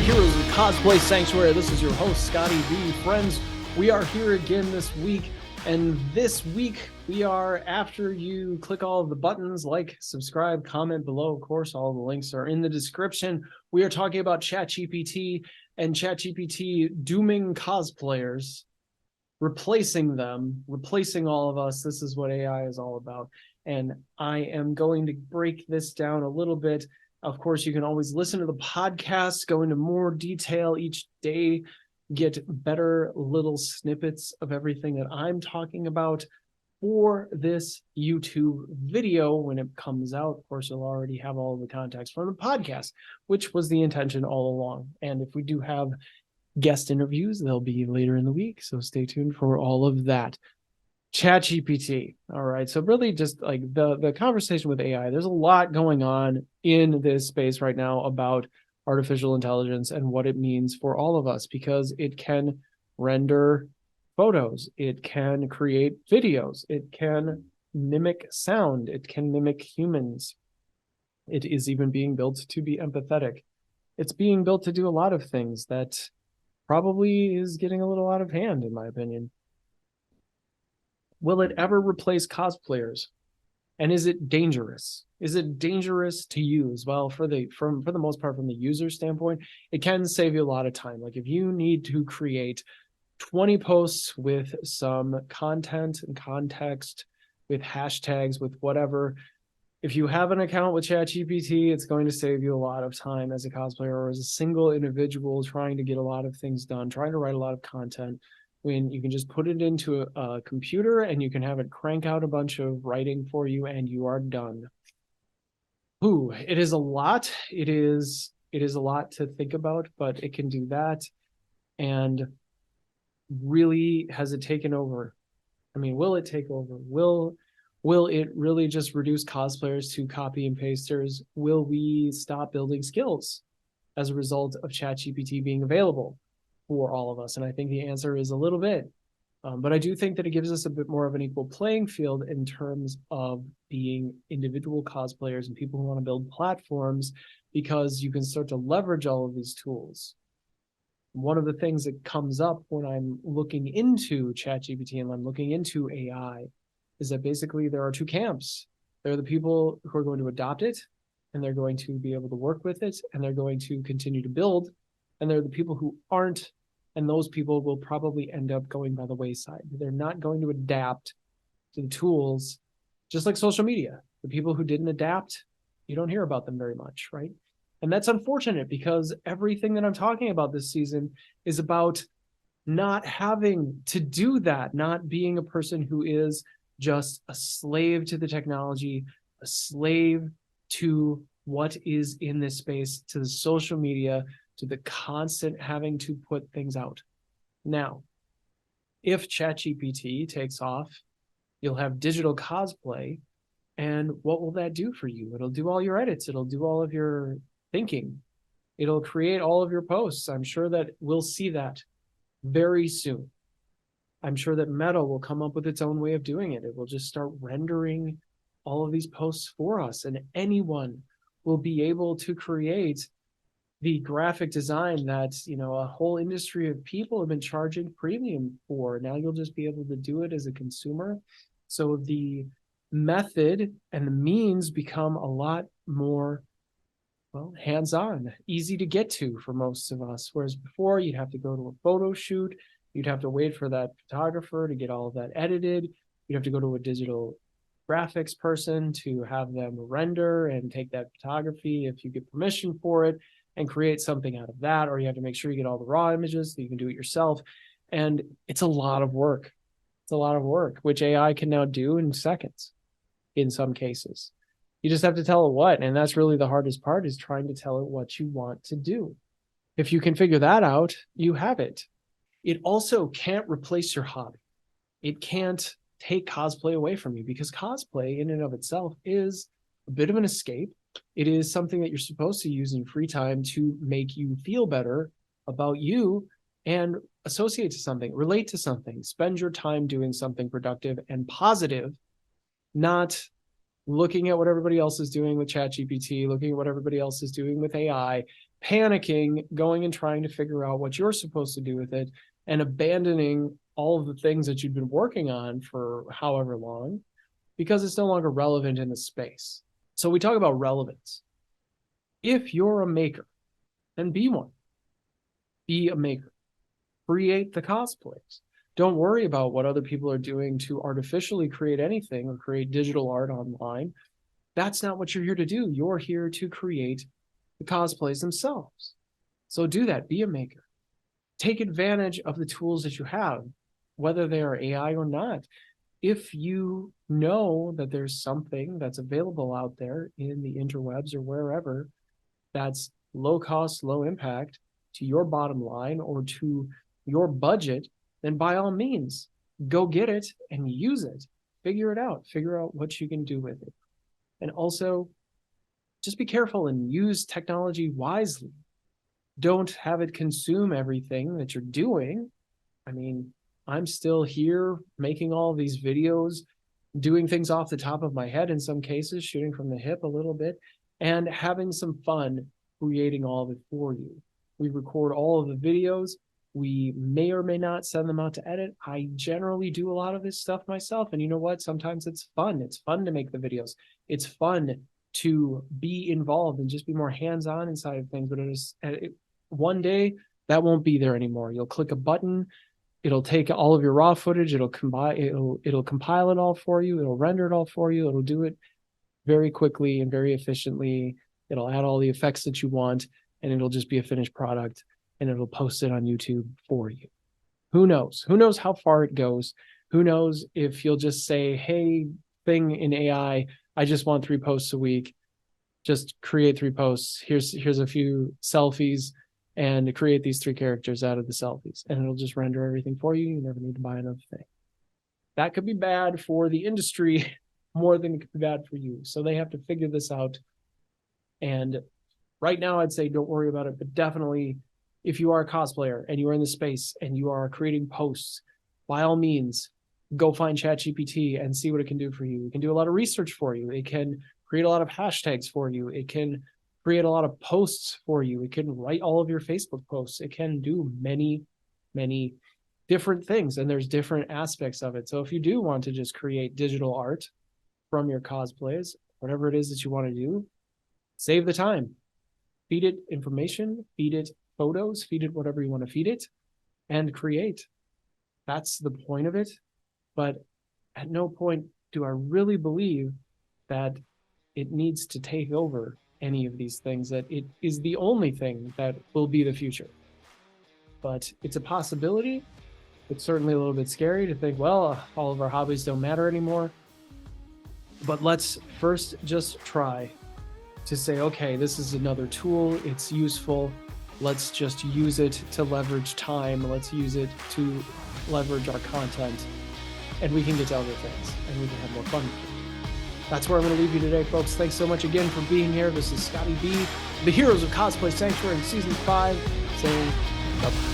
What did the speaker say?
the Heroes of Cosplay Sanctuary. This is your host, Scotty V. Friends, we are here again this week. And this week, we are, after you click all of the buttons, like, subscribe, comment below. Of course, all the links are in the description. We are talking about ChatGPT and ChatGPT dooming cosplayers, replacing them, replacing all of us. This is what AI is all about. And I am going to break this down a little bit. Of course, you can always listen to the podcast, go into more detail each day, get better little snippets of everything that I'm talking about for this YouTube video when it comes out. Of course, you'll already have all the context from the podcast, which was the intention all along. And if we do have guest interviews, they'll be later in the week, so stay tuned for all of that. ChatGPT. All right. So really just like the conversation with AI, there's a lot going on in this space right now about artificial intelligence and what it means for all of us, because it can render photos, it can create videos, it can mimic sound, it can mimic humans. It is even being built to be empathetic. It's being built to do a lot of things that probably is getting a little out of hand, in my opinion. Will it ever replace cosplayers? And is it dangerous? Is it dangerous to use? Well, for the most part, from the user standpoint, it can save you a lot of time. Like if you need to create 20 posts with some content and context, with hashtags, with whatever, if you have an account with ChatGPT, it's going to save you a lot of time as a cosplayer or as a single individual trying to get a lot of things done, trying to write a lot of content, when you can just put it into a computer and you can have it crank out a bunch of writing for you and you are done. Ooh, it is a lot. It is a lot to think about, but it can do that. And really, has it taken over? I mean, will it take over? Will it really just reduce cosplayers to copy and pasters? Will we stop building skills as a result of ChatGPT being available for all of us? And I think the answer is a little bit. But I do think that it gives us a bit more of an equal playing field in terms of being individual cosplayers and people who want to build platforms, because you can start to leverage all of these tools. One of the things that comes up when I'm looking into ChatGPT and I'm looking into AI is that basically there are two camps. There are the people who are going to adopt it and they're going to be able to work with it and they're going to continue to build. And there are the people who aren't, and those people will probably end up going by the wayside. They're not going to adapt to the tools, just like social media. The people who didn't adapt, you don't hear about them very much, right? And that's unfortunate, because everything that I'm talking about this season is about not having to do that, not being a person who is just a slave to the technology, a slave to what is in this space, to the social media, to the constant having to put things out. Now, if ChatGPT takes off, you'll have digital cosplay, and what will that do for you? It'll do all your edits. It'll do all of your thinking. It'll create all of your posts. I'm sure that we'll see that very soon. I'm sure that Meta will come up with its own way of doing it. It will just start rendering all of these posts for us, and anyone will be able to create the graphic design that, a whole industry of people have been charging premium for. Now you'll just be able to do it as a consumer. So the method and the means become a lot more, hands-on, easy to get to for most of us. Whereas before, you'd have to go to a photo shoot, you'd have to wait for that photographer to get all of that edited, you'd have to go to a digital graphics person to have them render and take that photography if you get permission for it, and create something out of that, or you have to make sure you get all the raw images so you can do it yourself. And it's a lot of work. It's a lot of work, which AI can now do in seconds in some cases. You just have to tell it what, and that's really the hardest part, is trying to tell it what you want to do. If you can figure that out, you have it. It also can't replace your hobby. It can't take cosplay away from you, because cosplay in and of itself is a bit of an escape. It is something that you're supposed to use in free time to make you feel better about you and associate to something, relate to something, spend your time doing something productive and positive, not looking at what everybody else is doing with ChatGPT, looking at what everybody else is doing with AI, panicking, going and trying to figure out what you're supposed to do with it, and abandoning all of the things that you've been working on for however long because it's no longer relevant in the space. So we talk about relevance. If you're a maker, then be one. Be a maker. Create the cosplays. Don't worry about what other people are doing to artificially create anything or create digital art online. That's not what you're here to do. You're here to create the cosplays themselves. So do that. Be a maker. Take advantage of the tools that you have, whether they are AI or not. If you know that there's something that's available out there in the interwebs or wherever that's low cost, low impact to your bottom line or to your budget, then by all means, go get it and use it. Figure it out. Figure out what you can do with it. And also, just be careful and use technology wisely. Don't have it consume everything that you're doing. I mean, I'm still here making all these videos, doing things off the top of my head in some cases, shooting from the hip a little bit, and having some fun creating all of it for you. We record all of the videos. We may or may not send them out to edit. I generally do a lot of this stuff myself. And you know what? Sometimes it's fun. It's fun to make the videos. It's fun to be involved and just be more hands-on inside of things. But one day that won't be there anymore. You'll click a button. It'll take all of your raw footage. It'll compile it all for you. It'll render it all for you. It'll do it very quickly and very efficiently. It'll add all the effects that you want, and it'll just be a finished product, and it'll post it on YouTube for you. Who knows? Who knows how far it goes? Who knows if you'll just say, hey, thing in AI, I just want 3 posts a week. Just create 3 posts. Here's a few selfies and create these 3 characters out of the selfies, and it'll just render everything for you. You never need to buy another thing. That could be bad for the industry more than it could be bad for you. So they have to figure this out. And right now, I'd say don't worry about it, but definitely if you are a cosplayer and you are in the space and you are creating posts, by all means, go find ChatGPT and see what it can do for you. It can do a lot of research for you. It can create a lot of hashtags for you. It can create a lot of posts for you. It can write all of your Facebook posts. It can do many, many different things, and there's different aspects of it. So if you do want to just create digital art from your cosplays, whatever it is that you want to do, save the time. Feed it information, feed it photos, feed it whatever you want to feed it, and create. That's the point of it. But at no point do I really believe that it needs to take over any of these things, that it is the only thing that will be the future. But it's a possibility. It's certainly a little bit scary to think, well, all of our hobbies don't matter anymore. But let's first just try to say, okay, this is another tool. It's useful. Let's just use it to leverage time. Let's use it to leverage our content, and we can get to other things and we can have more fun. That's where I'm going to leave you today, folks. Thanks so much again for being here. This is Scotty B, the Heroes of Cosplay Sanctuary in Season 5, saying bye-bye.